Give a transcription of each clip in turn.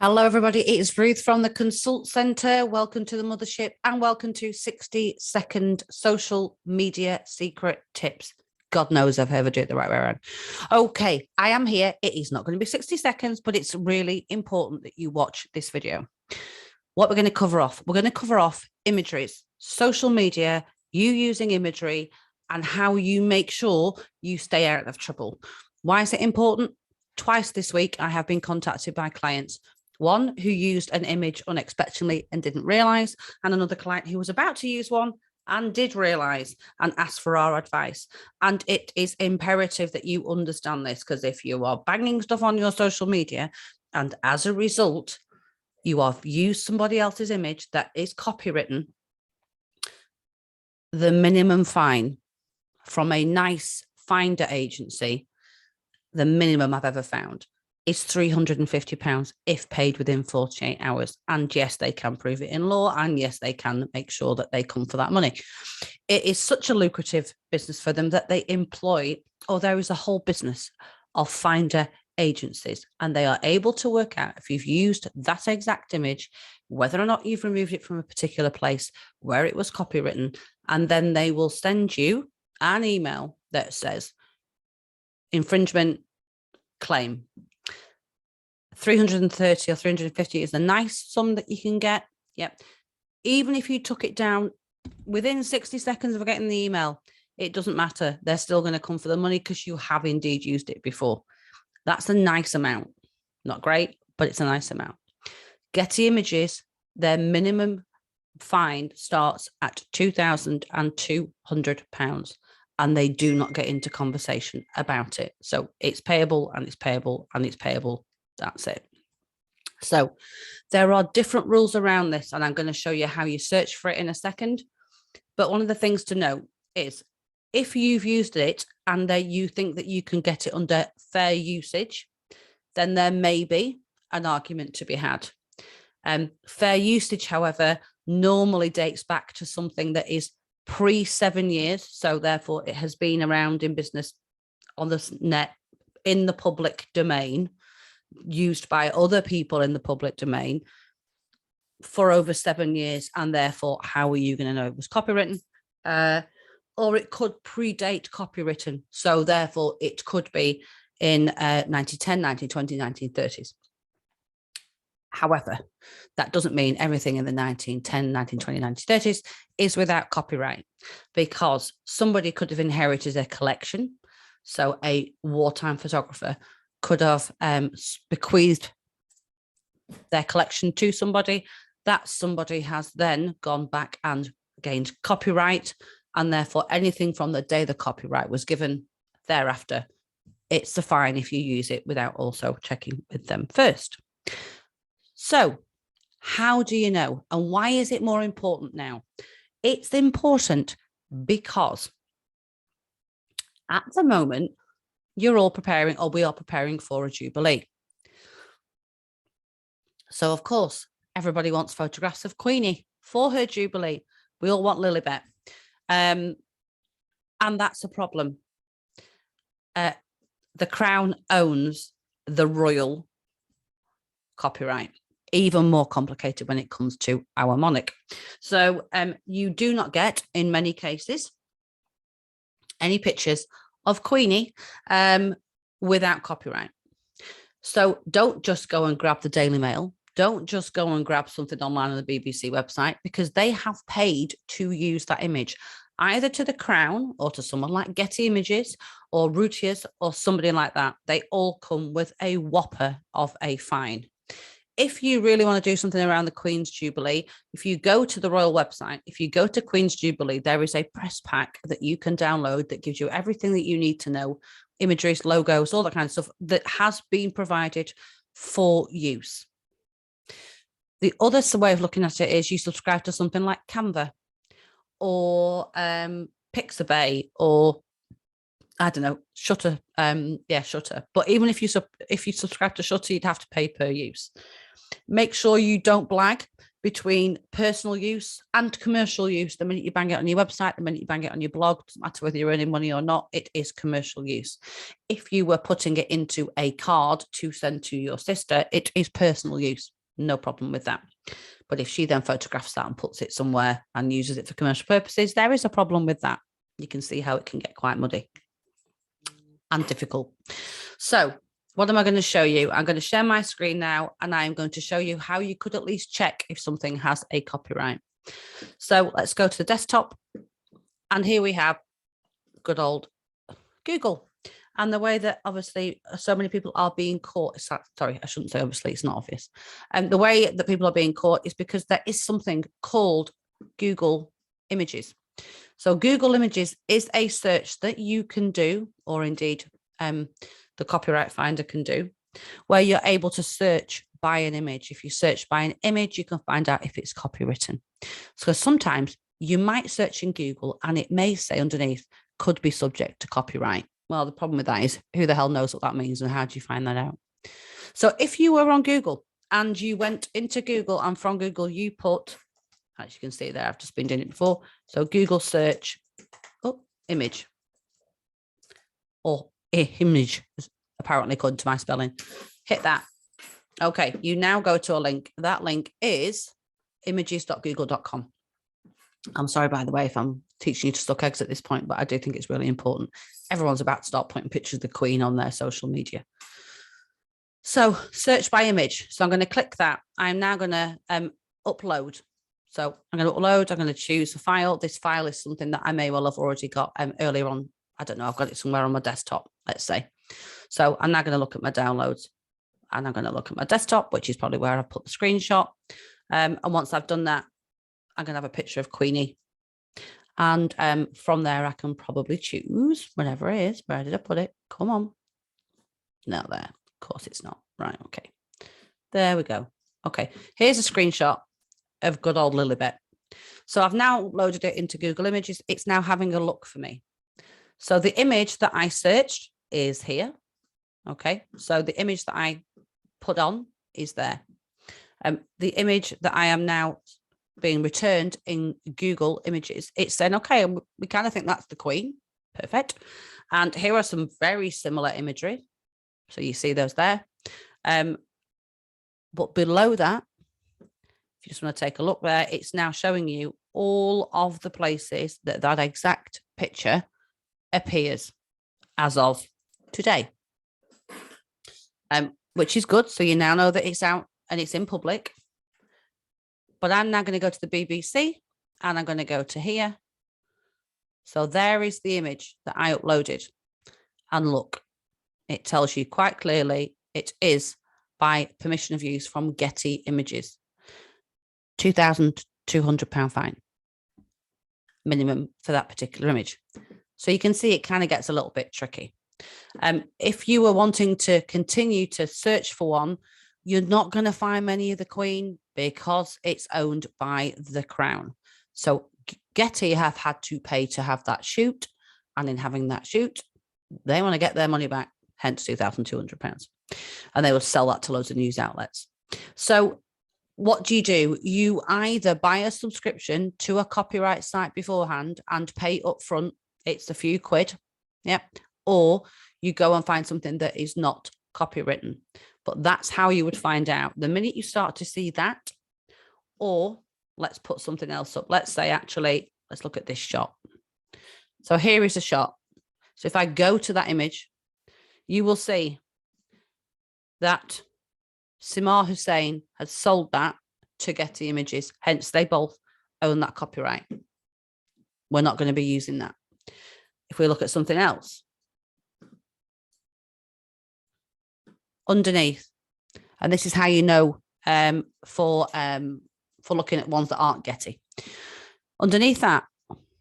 Hello, everybody. It is Ruth from the Consult Centre. Welcome to the Mothership and welcome to 60-second social media secret tips. God knows if I ever do it the right way around. Okay, I am here. It is not going to be 60 seconds, but it's really important that you watch this video. What we're going to cover off, we're going to cover off imageries, social media, you using imagery, and how you make sure you stay out of trouble. Why is it important? Twice this week, I have been contacted by clients. One who used an image unexpectedly and didn't realize, and another client who was about to use one and did realize and asked for our advice. And it is imperative that you understand this, because if you are banging stuff on your social media and as a result, you have used somebody else's image that is copywritten, the minimum fine from a nice finder agency, the minimum I've ever found, is £350 if paid within 48 hours. And yes, they can prove it in law. And yes, they can make sure that they come for that money. It is such a lucrative business for them that they employ, or there is a whole business of finder agencies, and they are able to work out if you've used that exact image, whether or not you've removed it from a particular place where it was copywritten, and then they will send you an email that says infringement claim. 330 or 350 is a nice sum that you can get. Yep. Even if you took it down within 60 seconds of getting the email, it doesn't matter. They're still going to come for the money because you have indeed used it before. That's a nice amount. Not great, but it's a nice amount. Getty Images, their minimum fine starts at £2,200, and they do not get into conversation about it. So it's payable and it's payable and it's payable. That's it. So there are different rules around this, and I'm going to show you how you search for it in a second. But one of the things to note is if you've used it and you think that you can get it under fair usage, then there may be an argument to be had. Fair usage, however, normally dates back to something that is pre-7 years. So therefore it has been around in business on the net, in the public domain, used by other people in the public domain for over 7 years. And therefore, how are you going to know it was copywritten? Or it could predate copywritten. So therefore, it could be in 1910, 1920, 1930s. However, that doesn't mean everything in the 1910, 1920, 1930s is without copyright, because somebody could have inherited a collection. So a wartime photographer could have bequeathed their collection to somebody. That somebody has then gone back and gained copyright, and therefore anything from the day the copyright was given thereafter, it's a fine if you use it without also checking with them first. So how do you know, and why is it more important now? It's important because at the moment, you're all preparing, or we are preparing for a Jubilee. So, of course, everybody wants photographs of Queenie for her Jubilee. We all want Lilibet. And that's a problem. The Crown owns the royal copyright. Even more complicated when it comes to our monarch. So you do not get, in many cases, any pictures of Queenie without copyright. So don't just go and grab the Daily Mail. Don't just go and grab something online on the BBC website, because they have paid to use that image, either to the Crown or to someone like Getty Images or Reuters or somebody like that. They all come with a whopper of a fine. If you really want to do something around the Queen's Jubilee, if you go to the royal website, if you go to Queen's Jubilee, there is a press pack that you can download that gives you everything that you need to know, images, logos, all that kind of stuff that has been provided for use. The other way of looking at it is you subscribe to something like Canva or Pixabay, or I don't know, Shutter. Shutter. But even if you subscribe to Shutter, you'd have to pay per use. Make sure you don't blag. between personal use and commercial use. The minute you bang it on your website, the minute you bang it on your blog, doesn't matter whether you're earning money or not, it is commercial use. If you were putting it into a card to send to your sister, it is personal use. No problem with that. But if she then photographs that and puts it somewhere and uses it for commercial purposes, there is a problem with that. You can see how it can get quite muddy and difficult. So what am I going to show you? I'm going to share my screen now, and I'm going to show you how you could at least check if something has a copyright. So let's go to the desktop. And here we have good old Google. And the way that obviously so many people are being caught, sorry, I shouldn't say obviously, it's not obvious. And the way that people are being caught is because there is something called Google Images. So Google Images is a search that you can do, or indeed the copyright finder can do, where you're able to search by an image. If you search by an image, you can find out if it's copywritten. So sometimes you might search in Google and it may say underneath, could be subject to copyright. Well, the problem with that is who the hell knows what that means and how do you find that out? So if you were on Google and you went into Google and from Google you put, as you can see there, I've just been doing it before. So Google search, image, or image, apparently according to my spelling. Hit that. Okay, you now go to a link. That link is images.google.com. I'm sorry, by the way, if I'm teaching you to suck eggs at this point, but I do think it's really important. Everyone's about to start putting pictures of the Queen on their social media. So search by image. So I'm going to click that. I'm now going to upload. So I'm going to upload. I'm going to choose a file. This file is something that I may well have already got earlier on. I don't know. I've got it somewhere on my desktop, let's say. So I'm now going to look at my downloads, and I'm going to look at my desktop, which is probably where I put the screenshot. And once I've done that, I'm going to have a picture of Queenie. And from there, I can probably choose whatever it is. Where did I put it? Come on. No, there. Of course it's not. Right. Okay. There we go. Okay. Here's a screenshot of good old Lilibet. So I've now loaded it into Google Images. It's now having a look for me. So the image that I searched is here. Okay. So the image that I put on is there. The image that I am now being returned in Google Images, it's saying, okay, we kind of think that's the Queen. Perfect. And here are some very similar imagery. So you see those there. But below that, if you just want to take a look there, it's now showing you all of the places that that exact picture appears as of today. Which is good. So you now know that it's out and it's in public. But I'm now going to go to the BBC and I'm going to go to here. So there is the image that I uploaded. And look, it tells you quite clearly it is by permission of use from Getty Images. £2,200 fine minimum for that particular image. So you can see it kind of gets a little bit tricky. If you were wanting to continue to search for one, you're not going to find many of the Queen because it's owned by the Crown. So Getty have had to pay to have that shoot. And in having that shoot, they want to get their money back, hence £2,200. And they will sell that to loads of news outlets. So what do? You either buy a subscription to a copyright site beforehand and pay up front. It's a few quid. Yeah. Or you go and find something that is not copywritten. But that's how you would find out. The minute you start to see that, or let's put something else up. Let's say, actually, let's look at this shot. So here is a shot. So if I go to that image, you will see that Simar Hussain has sold that to Getty Images. Hence, they both own that copyright. We're not going to be using that. If we look at something else, underneath, and this is how you know for looking at ones that aren't Getty. Underneath that,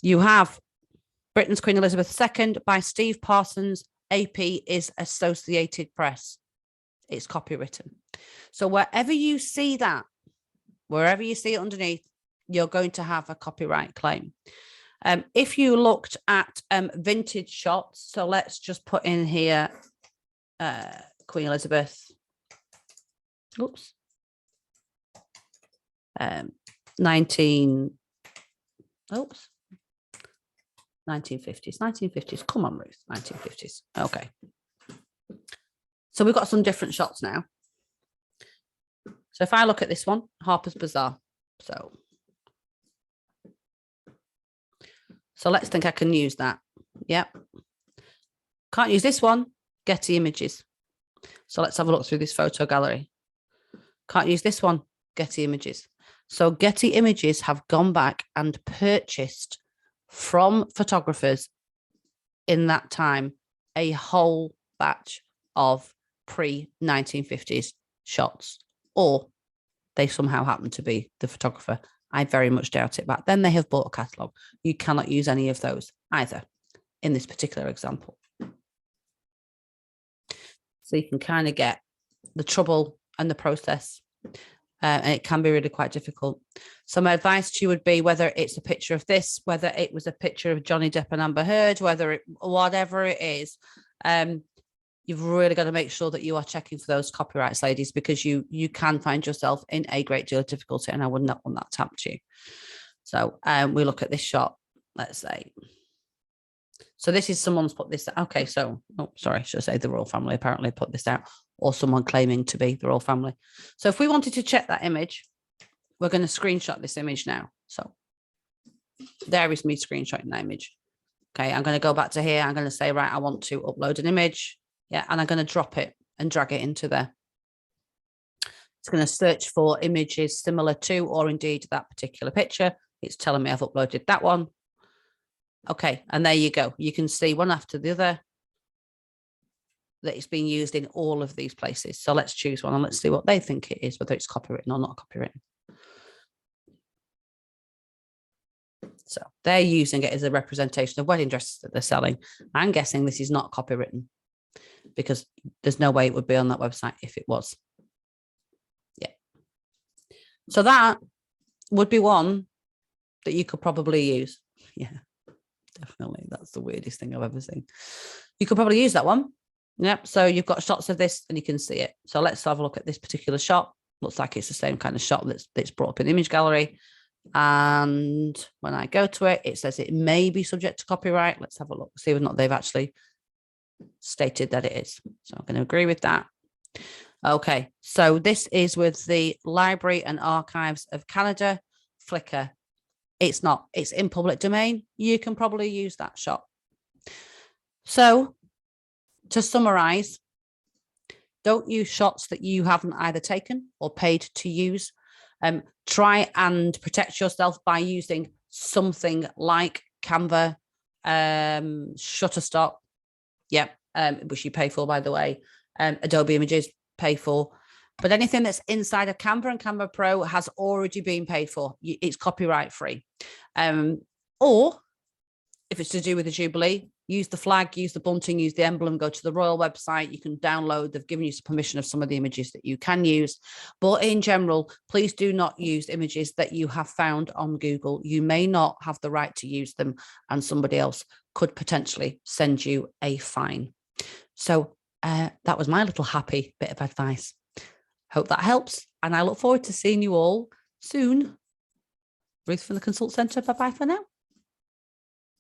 you have Britain's Queen Elizabeth II by Steve Parsons. AP is Associated Press. It's copywritten. So wherever you see that, wherever you see it underneath, you're going to have a copyright claim. If you looked at vintage shots, so let's just put in here Queen Elizabeth. Oops. 1950s. 1950s. Come on, Ruth. 1950s. Okay. So we've got some different shots now. So if I look at this one, Harper's Bazaar. So let's think I can use that. Yep. Can't use this one, Getty Images. So let's have a look through this photo gallery. Can't use this one, Getty Images. So Getty Images have gone back and purchased from photographers in that time a whole batch of pre-1950s shots, or they somehow happen to be the photographer. I very much doubt it. But then they have bought a catalogue. You cannot use any of those either in this particular example. So you can kind of get the trouble and the process, and it can be really quite difficult. So my advice to you would be, whether it's a picture of this, whether it was a picture of Johnny Depp and Amber Heard, whatever it is, you've really got to make sure that you are checking for those copyrights, ladies, because you can find yourself in a great deal of difficulty, and I would not want that to happen to you. So we look at this shot, let's say. So this is someone's put this. Okay, so, oh, sorry, I should say the royal family apparently put this out, or someone claiming to be the royal family. So if we wanted to check that image, we're going to screenshot this image now. So there is me screenshotting that image. Okay, I'm going to go back to here. I'm going to say, right, I want to upload an image. Yeah, and I'm going to drop it and drag it into there. It's going to search for images similar to, or indeed that particular picture. It's telling me I've uploaded that one. Okay, and there you go. You can see one after the other that it's being used in all of these places. So let's choose one and let's see what they think it is, whether it's copywritten or not copywritten. So they're using it as a representation of wedding dresses that they're selling. I'm guessing this is not copywritten, because there's no way it would be on that website if it was. Yeah. So that would be one that you could probably use. Yeah, definitely. That's the weirdest thing I've ever seen. You could probably use that one. Yep. So you've got shots of this and you can see it. So let's have a look at this particular shot. Looks like it's the same kind of shot that's brought up in the image gallery. And when I go to it, it says it may be subject to copyright. Let's have a look, see whether or not they've actually stated that it is. So I'm going to agree with that. Okay, so this is with the Library and Archives of Canada, Flickr. It's not, it's in public domain. You can probably use that shot. So to summarize, don't use shots that you haven't either taken or paid to use. Try and protect yourself by using something like Canva, Shutterstock, which you pay for, by the way. Adobe Images, pay for. But anything that's inside of Canva and Canva Pro has already been paid for. It's copyright free. Or if it's to do with the Jubilee, use the flag, use the bunting, use the emblem, go to the royal website. You can download. They've given you some permission of some of the images that you can use. But in general, please do not use images that you have found on Google. You may not have the right to use them, and somebody else could potentially send you a fine. So that was my little happy bit of advice. Hope that helps. And I look forward to seeing you all soon. Ruth from the Consult Centre. Bye-bye for now.